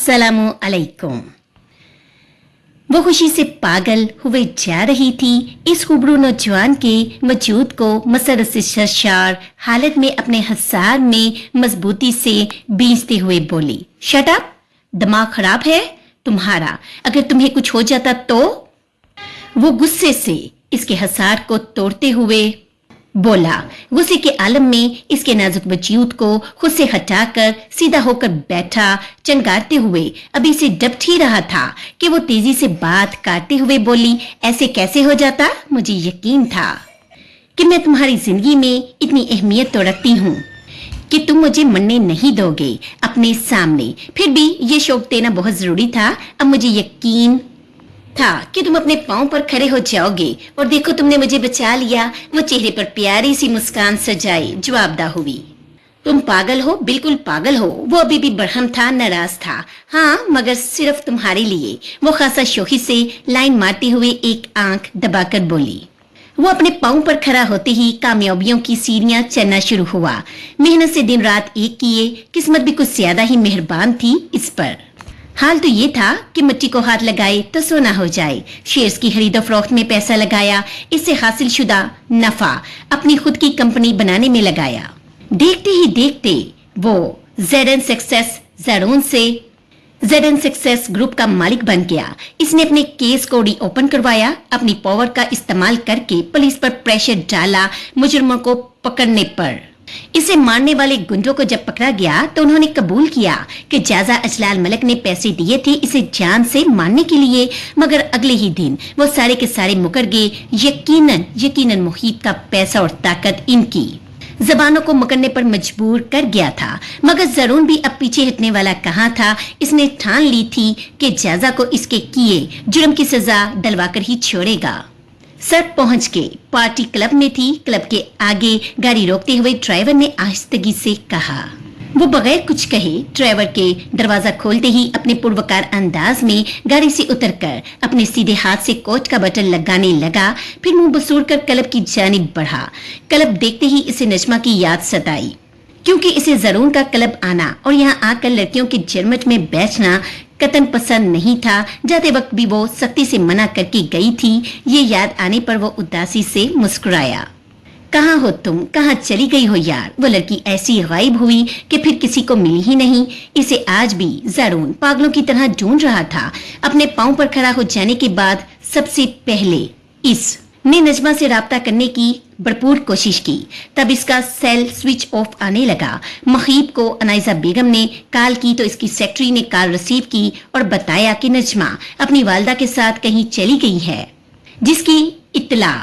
अस्सलामु अलैकुम। वो खुशी से पागल हुए जा रही थी इस खूबरू नौजवान के वजूद को मसरत से सरशार हालत में अपने हसार में मजबूती से बींचते हुए बोली, शट अप, दिमाग खराब है तुम्हारा, अगर तुम्हें कुछ हो जाता तो। वो गुस्से से इसके हसार को तोड़ते हुए बोला। गुस्से के आलम में इसके नाजुक वजूद को खुद से हटाकर सीधा होकर बैठा, चंगारते हुए अभी से डबट ही रहा था कि वो तेजी से बात काटते हुए बोली, ऐसे कैसे हो जाता, मुझे यकीन था कि मैं तुम्हारी जिंदगी में इतनी अहमियत तो रखती हूँ कि तुम मुझे मरने नहीं दोगे अपने सामने, फिर भी ये शौक देना बहुत जरूरी था। अब मुझे यकीन था कि तुम अपने पांव पर खड़े हो जाओगे और देखो तुमने मुझे बचा लिया। वो चेहरे पर प्यारी सी मुस्कान सजाए जवाबदा हुई, तुम पागल हो, बिल्कुल पागल हो। वो अभी भी बरहम था, नाराज था। हाँ, मगर सिर्फ तुम्हारे लिए। वो खासा शोखी से लाइन मारते हुए एक आंख दबाकर बोली। वो अपने पांव पर खड़ा होते ही कामयाबियों की सीढ़ियां चढ़ना शुरू हुआ। मेहनत से दिन रात एक किए, किस्मत भी कुछ ज्यादा ही मेहरबान थी इस पर। हाल तो ये था कि मिट्टी को हाथ लगाए तो सोना हो जाए। शेयर्स की खरीदो फरोख्त में पैसा लगाया, इससे हासिल शुदा नफा अपनी खुद की कंपनी बनाने में लगाया। देखते ही देखते वो ZN सक्सेस ग्रुप का मालिक बन गया। इसने अपने केस को रीओपन करवाया, अपनी पावर का इस्तेमाल करके पुलिस पर प्रेशर डाला मुजरिमों को पकड़ने पर। इसे मारने वाले गुंडों को जब पकड़ा गया तो उन्होंने कबूल किया कि जाजा अजलाल मलिक ने पैसे दिए थे इसे जान से मारने के लिए, मगर अगले ही दिन वो सारे के सारे मुकर गए। यकीनन मुहीत का पैसा और ताकत इनकी जबानों को मुकरने पर मजबूर कर गया था। मगर जरून भी अब पीछे हटने वाला कहाँ था। इसने ठान ली थी कि जाजा को इसके किए जुर्म की सजा दिलवाकर ही छोड़ेगा। सर पहुंच के पार्टी क्लब में थी। क्लब के आगे गाड़ी रोकते हुए ड्राइवर ने आहिस्तगी से कहा। वो बगैर कुछ कहे ड्राइवर के दरवाजा खोलते ही अपने पुरवकार अंदाज में गाड़ी से उतरकर अपने सीधे हाथ से कोट का बटन लगाने लगा, फिर मुंह बसूर कर क्लब की जानिब बढ़ा। क्लब देखते ही इसे नजमा की याद सताई, क्योंकि इसे जरून का क्लब आना और यहाँ आकर लड़कियों के जरमट में बैठना कतन पसंद नहीं था। जाते वक्त भी वो सख्ती से मना करके गई थी। ये याद आने पर वो उदासी से मुस्कुराया। कहाँ हो तुम, कहाँ चली गई हो यार। वो लड़की ऐसी गायब हुई कि फिर किसी को मिली ही नहीं। इसे आज भी जरून पागलों की तरह ढूंढ रहा था। अपने पांव पर खड़ा हो जाने के बाद सबसे पहले इसने नजमा से राब्ता करने की भरपूर कोशिश की। तब इसका सेल स्विच ऑफ आने लगा। मखीब को अनाइजा बेगम ने कॉल की तो इसकी सेक्रेटरी ने कॉल रिसीव की और बताया कि नजमा अपनी वालदा के साथ कहीं चली गई है, जिसकी इत्तला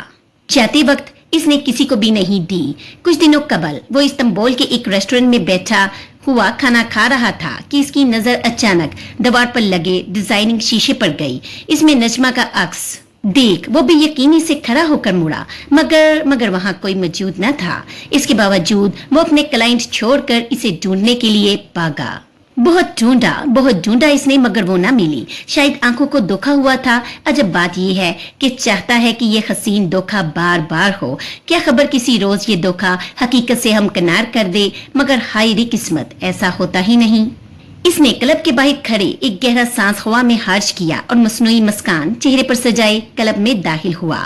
जाते वक्त इसने किसी को भी नहीं दी। कुछ दिनों कबल वो इस्तांबुल के एक रेस्टोरेंट में बैठा हुआ खाना खा रहा था कि इसकी नजर अचानक दीवार पर लगे डिजाइनिंग शीशे पर गई। इसमें नजमा का अक्स देख वो भी यकीनी से खड़ा होकर मुड़ा, मगर वहां कोई मौजूद न था। इसके बावजूद वो अपने क्लाइंट छोड़कर इसे ढूंढने के लिए भागा। बहुत ढूंढा इसने, मगर वो ना मिली। शायद आंखों को धोखा हुआ था। अजब बात यह है कि चाहता है कि ये हसीन धोखा बार बार हो। क्या खबर किसी रोज ये धोखा हकीकत से हमकिनार कर दे, मगर हाय रे किस्मत, ऐसा होता ही नहीं। इसने क्लब के बाहर खड़े एक गहरा सांस हवा में हार्श किया और मसनूई मुस्कान चेहरे पर सजाए क्लब में दाखिल हुआ।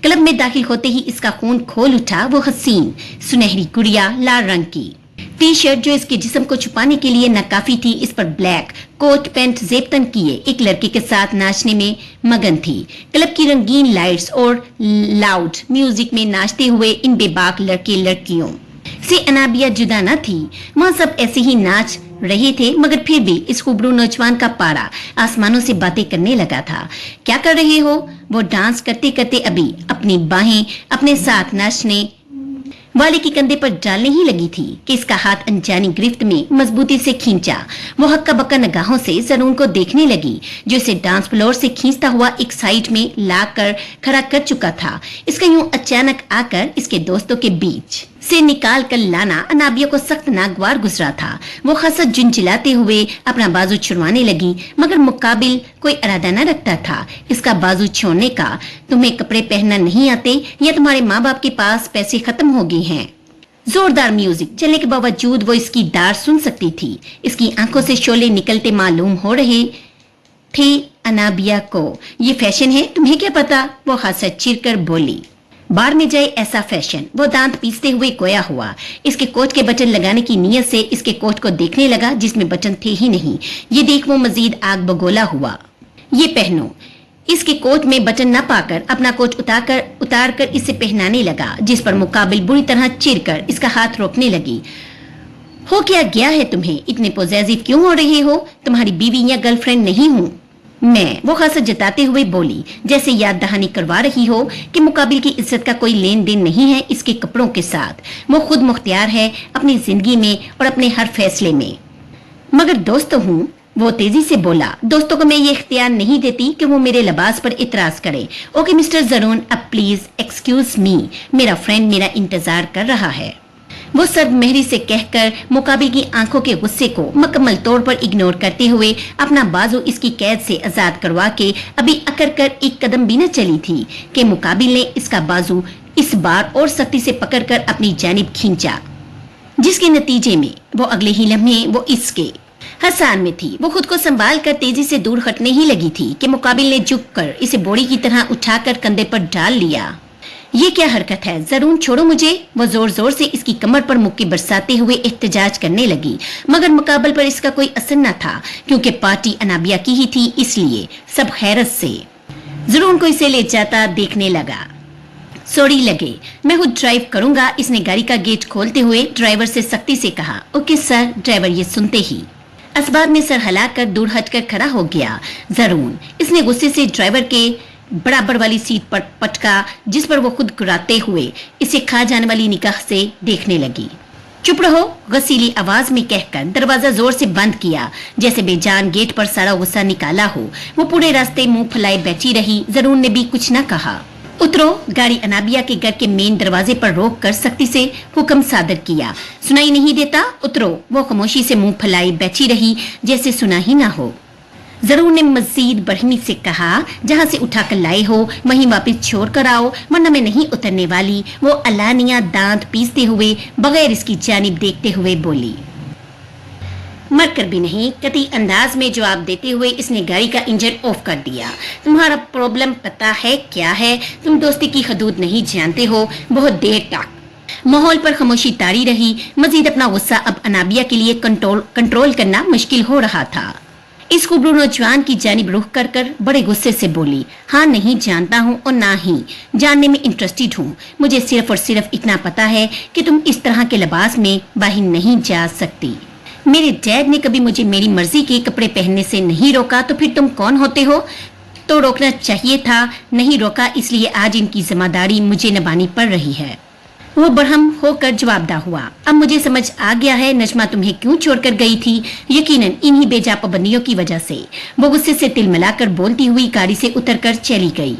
क्लब में दाखिल होते ही इसका खून खोल उठा। वो हसीन सुनहरी गुड़िया लाल रंग की टी शर्ट जो इसके जिस्म को छुपाने के लिए नाकाफी थी, इस पर ब्लैक कोट पैंट जेबतन किए एक लड़के के साथ नाचने में मगन थी। क्लब की रंगीन लाइट्स और लाउड म्यूजिक में नाचते हुए इन बेबाक लड़के लड़कियों से अनाबिया जुदा न थी। वहाँ सब ऐसे ही नाच रहे थे, मगर फिर भी इस खूबरू नौजवान का पारा आसमानों से बातें करने लगा था। क्या कर रहे हो? वो डांस करते करते अभी अपनी बाहें अपने साथ नाचने वाले की कंधे पर डालने ही लगी थी कि इसका हाथ अनजानी गिरफ्त में मजबूती से खींचा। वो हक्का बक्का निगाहों से जरून को देखने लगी, जो इसे डांस फ्लोर से खींचता हुआ एक साइड में लाकर खड़ा कर चुका था। इसका यूं अचानक आकर इसके दोस्तों के बीच से निकाल कर लाना अनाबिया को सख्त नागवार गुजरा था। वो खासा झुंझलाते हुए अपना बाजू छुड़वाने लगी, मगर मुकाबिल कोई इरादा न रखता था इसका बाजू छोड़ने का। तुम्हें कपड़े पहनना नहीं आते या तुम्हारे माँ बाप के पास पैसे खत्म हो गए हैं? जोरदार म्यूजिक चलने के बावजूद वो इसकी डार सुन सकती थी। इसकी आंखों से शोले निकलते मालूम हो रहे थे अनाबिया को। ये फैशन है, तुम्हें क्या पता? वो हंस चिढ़कर बोली। बार में जाए ऐसा फैशन। वो दांत पीसते हुए गोया हुआ। इसके कोट के बटन लगाने की नीयत से इसके कोट को देखने लगा जिसमें बटन थे ही नहीं। ये देख वो मजीद आग बगोला हुआ। ये पहनो। इसके कोट में बटन न पाकर अपना कोट उतार कर इसे पहनाने लगा, जिस पर मुकाबिल बुरी तरह चिढ़कर इसका हाथ रोकने लगी। हो क्या गया है तुम्हें? इतने पॉजेसिव क्यों हो रहे हो? तुम्हारी बीवी या गर्लफ्रेंड नहीं हूँ मैं। वो हंस जताते हुए बोली, जैसे याद दहानी करवा रही हो कि मुकाबिल की इज्जत का कोई लेन देन नहीं है इसके कपड़ों के साथ। वो खुद मुख्तियार है अपनी जिंदगी में और अपने हर फैसले में। मगर दोस्त हूँ, वो तेजी से बोला। दोस्तों को मैं ये इख्तियार नहीं देती कि वो मेरे लिबास पर इतराज करे। ओके मिस्टर जरून, अब प्लीज एक्सक्यूज मी, मेरा फ्रेंड मेरा इंतजार कर रहा है। वो सर्द मेहरी से कहकर मुकाबिल की आंखों के गुस्से को मुकम्मल तौर पर इग्नोर करते हुए अपना बाजू इसकी कैद से आजाद करवा के अभी अकड़ कर एक कदम भी न चली थी कि मुकाबिल ने इसका बाजू इस बार और सख्ती से पकड़कर अपनी जानिब खींचा, जिसके नतीजे में वो अगले ही लम्हे वो इसके हसान में थी। वो खुद को संभाल कर तेजी से दूर हटने ही लगी थी कि मुकाबिल ने झुककर इसे बोरी की तरह उठाकर कंधे पर डाल लिया। ये क्या हरकत है? जरून छोड़ो मुझे। वो जोर जोर से इसकी कमर पर मुक्की बरसाते हुए एहतजाज करने लगी, मगर मुकाबल पर इसका कोई असर न था क्योंकि पार्टी अनाबिया की ही थी, इसलिए सब हैरत से जरून को इसे ले जाता देखने लगा। सॉरी लगे, मैं खुद ड्राइव करूंगा, इसने गाड़ी का गेट खोलते हुए ड्राइवर से सख्ती से कहा। Okay sir. ड्राइवर ये सुनते ही असबाब में सर हिलाकर दूर हटकर खड़ा हो गया। जरून इसने गुस्से से ड्राइवर के बराबर वाली सीट पर पटका, जिस पर वो खुद गुराते हुए इसे खा जाने वाली निगाह से देखने लगी। चुप रहो, गसीली आवाज में कहकर दरवाजा जोर से बंद किया, जैसे बेजान गेट पर सारा गुस्सा निकाला हो। वो पूरे रास्ते मुंह फैलाए बैठी रही। जरून ने भी कुछ न कहा। उतरो। गाड़ी अनाबिया के घर के मेन दरवाजे पर रोक कर सख्ती से हुक्म सादर किया। सुनाई नहीं देता? उतरो। वो खामोशी से मुंह फैलाए बैठी रही, जैसे सुना ही ना हो। जरूर ने मजीद बरहमी से कहा, जहाँ से उठाकर लाए हो वहीं वापस छोड़ कर आओ, वरना मैं नहीं उतरने वाली। वो अलानिया दांत पीसते हुए बगैर इसकी जानिब देखते हुए बोली। मर कर भी नहीं, कतई अंदाज में जवाब देते हुए इसने गाड़ी का इंजन ऑफ कर दिया। तुम्हारा प्रॉब्लम पता है क्या है? तुम दोस्ती की हदूद नहीं जानते हो। बहुत देर तक माहौल पर खामोशी तारी रही। मजीद अपना गुस्सा अब अनाबिया के लिए कंट्रोल करना मुश्किल हो रहा था। इस खूबरू नौजवान की जानिब रुख कर कर बड़े गुस्से से बोली, हाँ नहीं जानता हूँ और ना ही जानने में इंटरेस्टेड हूँ। मुझे सिर्फ और सिर्फ इतना पता है कि तुम इस तरह के लिबास में बाहर नहीं जा सकती। मेरे डैड ने कभी मुझे मेरी मर्जी के कपड़े पहनने से नहीं रोका, तो फिर तुम कौन होते हो? तो रोकना चाहिए था, नहीं रोका, इसलिए आज इनकी जिम्मेदारी मुझे निभानी पड़ रही है। वो बरहम होकर जवाबदा हुआ। अब मुझे समझ आ गया है नजमा तुम्हें क्यों छोड़कर गई थी, यकीनन इन्हीं बेजा पाबंदियों की वजह से। वो गुस्से से तिल मिलाकर बोलती हुई गाड़ी से उतरकर चली गई।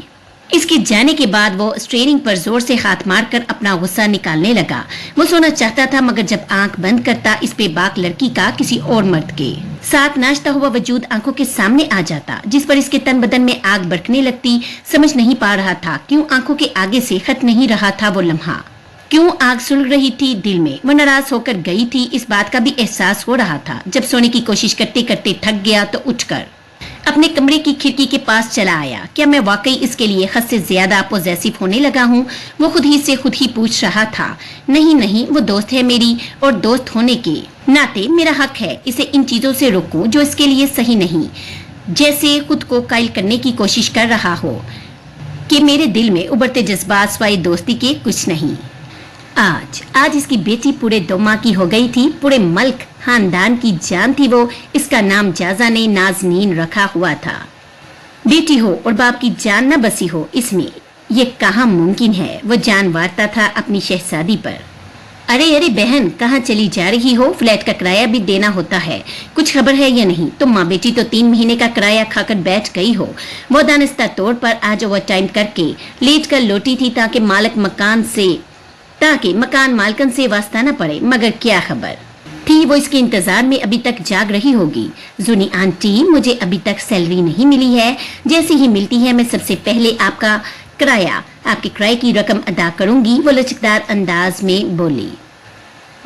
इसके जाने के बाद वो स्टीयरिंग पर जोर से हाथ मारकर अपना गुस्सा निकालने लगा। वो सोना चाहता था, मगर जब आंख बंद करता इस बेबाक लड़की का किसी और मर्द के साथ नाचता हुआ वजूद आंखों के सामने आ जाता, जिस पर इसके तन बदन में आग भड़कने लगती। समझ नहीं पा रहा था क्यों आंखों के आगे से हट नहीं रहा था वो लम्हा, क्यों आग सुलग रही थी दिल में। वो नाराज होकर गई थी, इस बात का भी एहसास हो रहा था। जब सोने की कोशिश करते करते थक गया तो उठकर अपने कमरे की खिड़की के पास चला आया। क्या मैं वाकई इसके लिए हद से ज्यादा पॉजेसिव होने लगा हूँ? वो खुद ही से खुद ही पूछ रहा था। नहीं नहीं, वो दोस्त है मेरी, और दोस्त होने के नाते मेरा हक है इसे इन चीजों से रोकूं जो इसके लिए सही नहीं। जैसे खुद को कायल करने की कोशिश कर रहा हो कि मेरे दिल में उभरते जज्बात सिवाय दोस्ती के कुछ नहीं। आज इसकी बेटी पूरे 2 माह की हो गई थी। पूरे मल्क खानदान की जान थी वो। इसका नाम जाजा ने नाजनीन रखा हुआ था। बेटी हो और बाप की जान न बसी हो इसमें, ये कहाँ मुमकिन है। वो जान वारता था अपनी शहजादी पर। अरे बहन, कहाँ चली जा रही हो? फ्लैट का किराया भी देना होता है, कुछ खबर है या नहीं? तुम माँ बेटी तो 3 महीने का किराया खाकर बैठ गई हो। वो दानिस्ता तौर पर आज ओवर टाइम करके लेट कर लौटी थी ताकि मकान मालकन से वास्ता न पड़े, मगर क्या खबर थी वो इसके इंतजार में अभी तक जाग रही होगी। जुनी आंटी, मुझे अभी तक सैलरी नहीं मिली है, जैसे ही मिलती है मैं सबसे पहले आपके किराए की रकम अदा करूंगी। वो लचकदार अंदाज में बोली।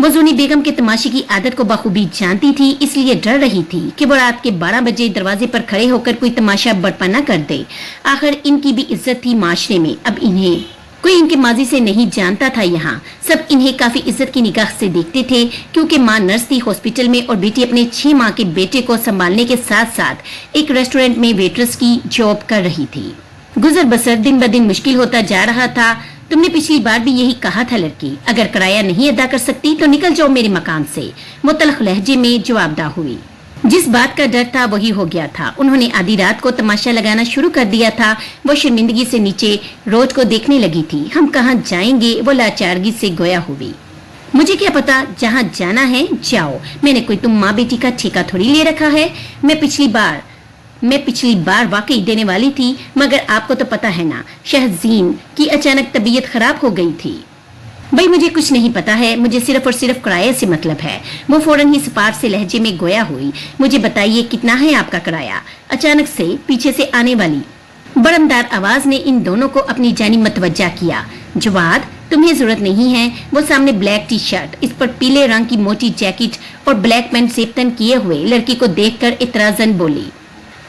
वो जूनी बेगम के तमाशे की आदत को बखूबी जानती थी, इसलिए डर रही थी कि वो रात के 12 बजे दरवाजे पर खड़े होकर कोई तमाशा बर्पा न कर दे। आखिर इनकी भी इज्जत थी माशरे में। अब इन्हें कोई इनके माजी से नहीं जानता था। यहाँ सब इन्हें काफी इज्जत की निगाह से देखते थे, क्योंकि माँ नर्स थी हॉस्पिटल में और बेटी अपने 6 माह के बेटे को संभालने के साथ साथ एक रेस्टोरेंट में वेट्रेस की जॉब कर रही थी। गुजर बसर दिन ब दिन मुश्किल होता जा रहा था। तुमने पिछली बार भी यही कहा था लड़की, अगर किराया नहीं अदा कर सकती तो निकल जाओ मेरे मकान से, वो तल्ख लहजे में जवाबदा हुई। जिस बात का डर था वही हो गया था। उन्होंने आधी रात को तमाशा लगाना शुरू कर दिया था। वो शर्मिंदगी से नीचे रोज को देखने लगी थी। हम कहाँ जाएंगे, वो लाचारगी से गोया हुई। मुझे क्या पता, जहाँ जाना है जाओ, मैंने कोई तुम माँ बेटी का ठेका थोड़ी ले रखा है। मैं पिछली बार वाकई देने वाली थी, मगर आपको तो पता है ना, शहजीन की अचानक तबीयत खराब हो गई थी। भाई मुझे कुछ नहीं पता है, मुझे सिर्फ और सिर्फ किराए से मतलब है। वो फौरन ही सपाट से लहजे में गोया हुई। मुझे बताइए कितना है आपका किराया? अचानक से पीछे से आने वाली बरमदार आवाज ने इन दोनों को अपनी जानी मतवज्जा किया। जवाद, तुम्हें जरूरत नहीं है। वो सामने ब्लैक टी शर्ट, इस पर पीले रंग की मोटी जैकेट और ब्लैक पैंट सेबतन किए हुए लड़की को देखकर इतराजन बोली।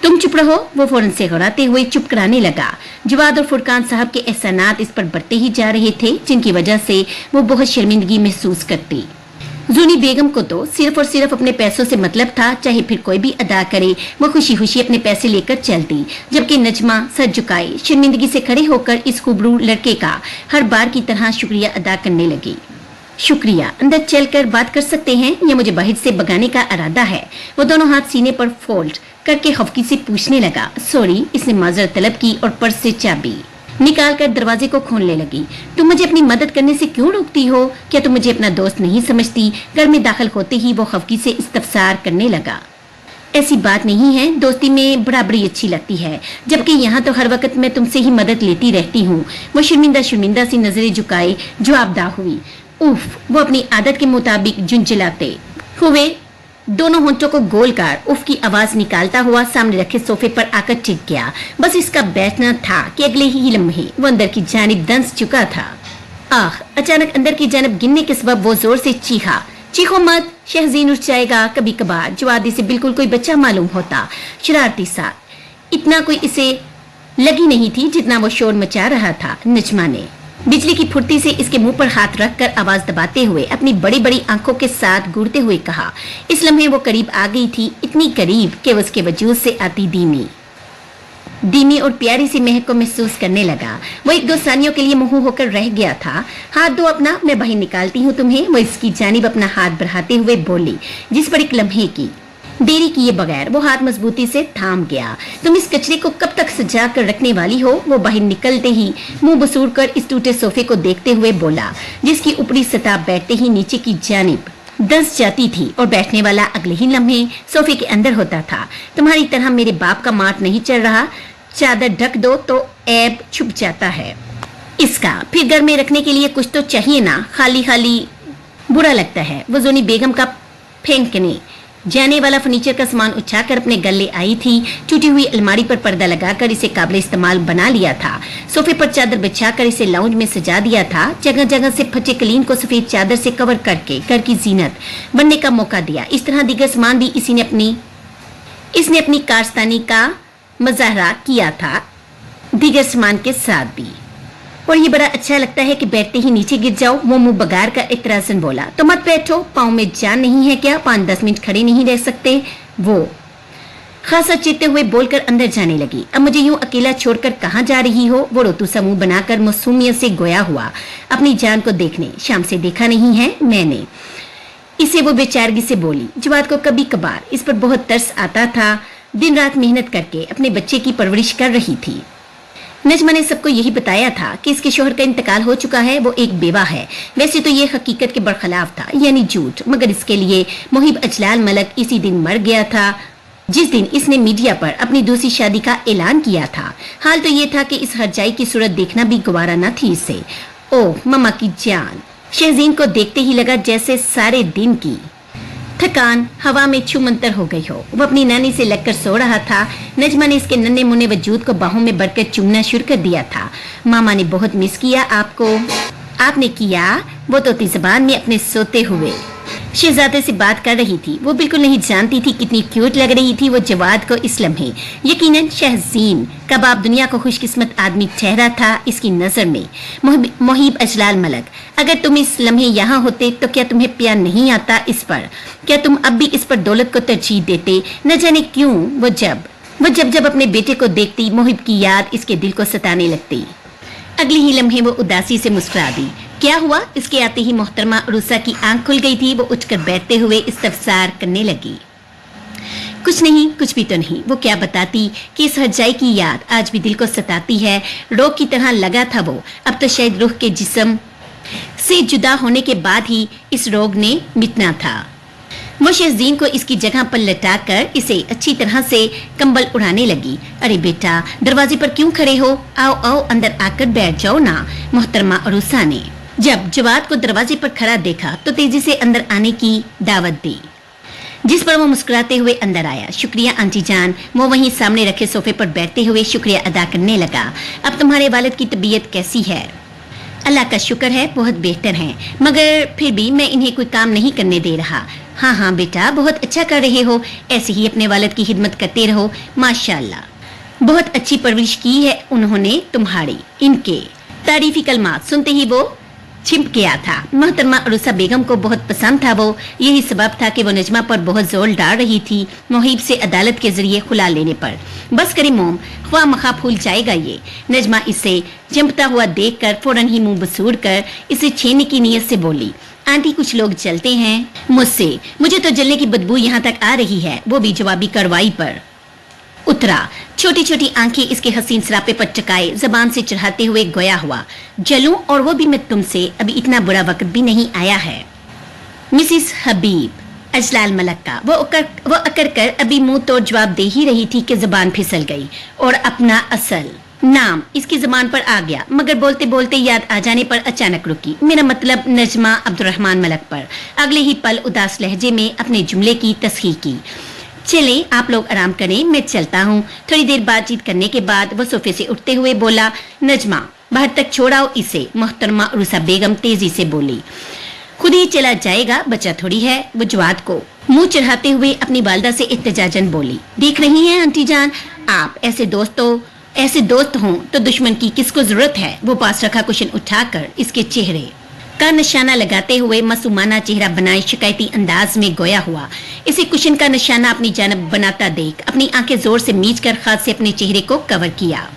तुम चुप रहो। वो फौरन से घबराते हुए चुप कराने लगा। जवाद और फुरकान साहब के एहसानात इस पर बढ़ते ही जा रहे थे, जिनकी वजह से वो बहुत शर्मिंदगी महसूस करती। जूनी बेगम को तो सिर्फ और सिर्फ अपने पैसों से मतलब था, चाहे फिर कोई भी अदा करे वो खुशी खुशी अपने पैसे लेकर चलती। जबकि नजमा सर झुकाए शर्मिंदगी से खड़े होकर इस खूबरू लड़के का हर बार की तरह शुक्रिया अदा करने लगी। शुक्रिया, अंदर चलकर बात कर सकते हैं या मुझे बाहर से भगाने का इरादा है? वो दोनों हाथ सीने पर फोल्ड करके खफकी से पूछने लगा। सॉरी, इसने माजरत तलब की और पर्स से चाबी निकाल कर दरवाजे को खोलने लगी। तुम मुझे अपनी मदद करने से क्यों रोकती हो? क्या तुम मुझे अपना दोस्त नहीं समझती? घर में दाखिल होते ही वो खफकी से इस्तफसार करने लगा। ऐसी बात नहीं है, दोस्ती में बराबरी अच्छी लगती है, जबकि यहाँ तो हर वक्त मैं तुमसे ही मदद लेती रहती हूँ। वो शर्मिंदा सी नजरें झुकाए जवाबदा हुई। उफ, वो अपनी आदत के मुताबिक झुंझलाते हुए दोनों होंठों को गोल कर उफ की आवाज निकालता हुआ सामने रखे सोफे पर आकर टिक गया। बस इसका बैठना था कि अगले ही लम्हे वो अंदर की जानिब दंस चुका था। आह, अचानक अंदर की जानिब गिरने के सबब वो जोर से चीखा। चीखो मत, शहजीन उठ जाएगा। कभी कभार जवादी से बिल्कुल कोई बच्चा मालूम होता, शरारती सा। इतना कोई इसे लगी नहीं थी जितना वो शोर मचा रहा था। नजमा ने बिजली की फुर्ती से इसके मुंह पर हाथ रखकर आवाज दबाते हुए अपनी बड़ी बड़ी आंखों के साथ घूरते हुए कहा। इस लम्हे वो करीब आ गई थी, इतनी करीब कि उसके वजूद से आती धीमी और प्यारी सी महक को महसूस करने लगा। वो 1-2 सानियों के लिए मुंह होकर रह गया था। हाथ दो अपना, मैं बाहर निकालती हूँ तुम्हें। वो इसकी जानिब अपना हाथ बढ़ाते हुए बोली। जिस पर एक लम्हे की देरी किए बगैर वो हाथ मजबूती से थाम गया। तुम इस कचरे को कब तक सजा कर रखने वाली हो? वो बाहर निकलते ही मुंह बसूर कर इस टूटे सोफे को देखते हुए बोला, जिसकी ऊपरी सतह बैठते ही नीचे की जानिब दस जाती थी और बैठने वाला अगले ही लम्हे सोफे के अंदर होता था। तुम्हारी तरह मेरे बाप का मार्ट नहीं चल रहा। चादर ढक दो तो ऐब छुप जाता है इसका। फिर घर में रखने के लिए कुछ तो चाहिए ना, खाली खाली बुरा लगता है। वो जोनी बेगम का फेंकने जाने वाला फर्नीचर का सामान उठाकर अपने घर ले आई थी। टूटी हुई अलमारी पर पर्दा लगाकर इसे काबिल इस्तेमाल बना लिया था। सोफे पर चादर बिछाकर इसे लाउंज में सजा दिया था। जगह जगह से फटे कलीन को सफेद चादर से कवर करके घर की जीनत बनने का मौका दिया। इस तरह दीगर सामान भी इसने अपनी कारस्तानी का मुजाहरा किया था दीगर सामान के साथ भी। और ये बड़ा अच्छा लगता है कि बैठते ही नीचे गिर जाओ। वो मुंह बगार का इतराजन बोला। तो मत बैठो, पाँव में जान नहीं है क्या? 5-10 मिनट खड़े नहीं रह सकते? वो खासा चीते हुए बोलकर अंदर जाने लगी। अब मुझे यूं अकेला छोड़कर कहाँ जा रही हो? वो रोतू सा मुंह बनाकर मासूमियत से गोया हुआ अपनी जान को देखने। शाम से देखा नहीं है मैंने इसे, वो बेचारगी से बोली। जवाद को कभी कभार इस पर बहुत तरस आता था। दिन रात मेहनत करके अपने बच्चे की परवरिश कर रही थी। नजमा ने सबको यही बताया था कि इसके शोहर का इंतकाल हो चुका है, वो एक बेवा है। वैसे तो ये हकीकत के बरखिलाफ था, यानी झूठ, मगर इसके लिए मुहिब अजलाल मलक इसी दिन मर गया था जिस दिन इसने मीडिया पर अपनी दूसरी शादी का ऐलान किया था। हाल तो ये था कि इस हरजाई की सूरत देखना भी गवारा न थी इसे। ओह ममा की जान, शहजीन को देखते ही लगा जैसे सारे दिन की थकान हवा में छूमंतर हो गई हो। वो अपनी नानी से लगकर सो रहा था। नजमा ने इसके नन्हे मुन्ने वजूद को बाहों में भरकर चूमना शुरू कर दिया था। मामा ने बहुत मिस किया आपको। आपने किया? वो तोती ज़बान में अपने सोते हुए शहजादे से बात कर रही थी। वो बिल्कुल नहीं जानती थी कितनी क्यूट लग रही थी वो जवाद को इस लम्हे। यकीनन शहज़ीन कबाब दुनिया को खुशकिस्मत आदमी ठहरा था इसकी नजर में। मोहिब अजलाल मलक, अगर तुम इस लम्हे यहाँ होते तो क्या तुम्हें प्यार नहीं आता इस पर? क्या तुम अब भी इस पर दौलत को तरजीह देते? न जाने क्यों वो जब अपने बेटे को देखती मोहिब की याद इसके दिल को सताने लगती। अगले ही लम्हे वो उदासी से मुस्कुरा दी। क्या हुआ? इसके आते ही मोहतरमा अरूसा की आंख खुल गई थी। वो उठकर बैठते हुए इस्तफसार करने लगी। कुछ नहीं, कुछ भी तो नहीं। वो क्या बताती कि इस हरजाई की याद आज भी दिल को सताती है। रोग की तरह लगा था वो। अब तो शायद रूह के जिस्म से जुदा होने के बाद ही इस रोग ने मिटना था। वो शहज़ीन को इसकी जगह पर लटाकर इसे अच्छी तरह से कंबल उड़ाने लगी। अरे बेटा, दरवाजे पर क्यों खड़े हो? आओ आओ, अंदर आकर बैठ जाओ ना, मोहतरमा अरूसा ने जब जवाद को दरवाजे पर खड़ा देखा तो तेजी से अंदर आने की दावत दी, जिस पर वो मुस्कुराते हुए अंदर आया। शुक्रिया आंटी जान। वो वहीं सामने रखे सोफे पर बैठते हुए शुक्रिया अदा करने लगा। अब तुम्हारे वालिद की तबीयत कैसी है? अल्लाह का शुक्र है, बहुत बेहतर है, मगर फिर भी मैं इन्हें कोई काम नहीं करने दे रहा। हाँ हाँ बेटा, बहुत अच्छा कर रहे हो। ऐसे ही अपने वालिद की खिदमत करते रहो। माशाअल्लाह, बहुत अच्छी परवरिश की है उन्होंने तुम्हारी। इनके तारीफी कलमात सुनते ही वो छिप गया था। मोहतरमा अरूसा बेगम को बहुत पसंद था वो। यही सबब था कि वो नजमा पर बहुत जोर डाल रही थी मोहिब से अदालत के जरिए खुला लेने पर। बस करे मोम, ख्वाह मखा फूल जाएगा ये। नजमा इसे जमता हुआ देखकर फौरन ही मुंह बसूड़ कर इसे छेड़ने की नीयत से बोली, आंटी कुछ लोग जलते हैं मुझसे, मुझे तो जलने की बदबू यहाँ तक आ रही है। वो भी जवाबी कार्रवाई पर उतरा। छोटी छोटी आंखें इसके हसीन सरापे पर टकाए जबान से चढ़ाते हुए गोया हुआ, जलूं और वो भी मैं तुमसे, अभी इतना बुरा वक्त भी नहीं आया है। मिसिस हबीब अजलाल मलक का वो अकर कर अभी मुंह तोड़ जवाब दे ही रही थी कि जबान फिसल गई और अपना असल नाम इसकी जबान पर आ गया, मगर बोलते बोलते याद आ जाने पर अचानक रुकी। मेरा मतलब नजमा अब्दुर्रहमान मलक पर। अगले ही पल उदास लहजे में अपने जुमले की तस्हीह की। चले आप लोग आराम करें, मैं चलता हूँ। थोड़ी देर बातचीत करने के बाद वो सोफे से उठते हुए बोला, नजमा बाहर तक छोड़ाओ इसे। मोहतरमा अरूसा बेगम तेजी से बोली, खुद ही चला जाएगा, बच्चा थोड़ी है। वो जवाद को मुंह चढ़ाते हुए अपनी वालदा से इत्तेजाजन बोली, देख रही हैं आंटी जान, आप ऐसे दोस्त हों तो दुश्मन की किसको जरूरत है? वो पास रखा कुशन उठाकर इसके चेहरे का निशाना लगाते हुए मासूमाना चेहरा बनाए शिकायती अंदाज में गोया हुआ। इसे कुशन का निशाना अपनी जानब बनाता देख अपनी आंखें जोर से मीच कर खाद से अपने चेहरे को कवर किया।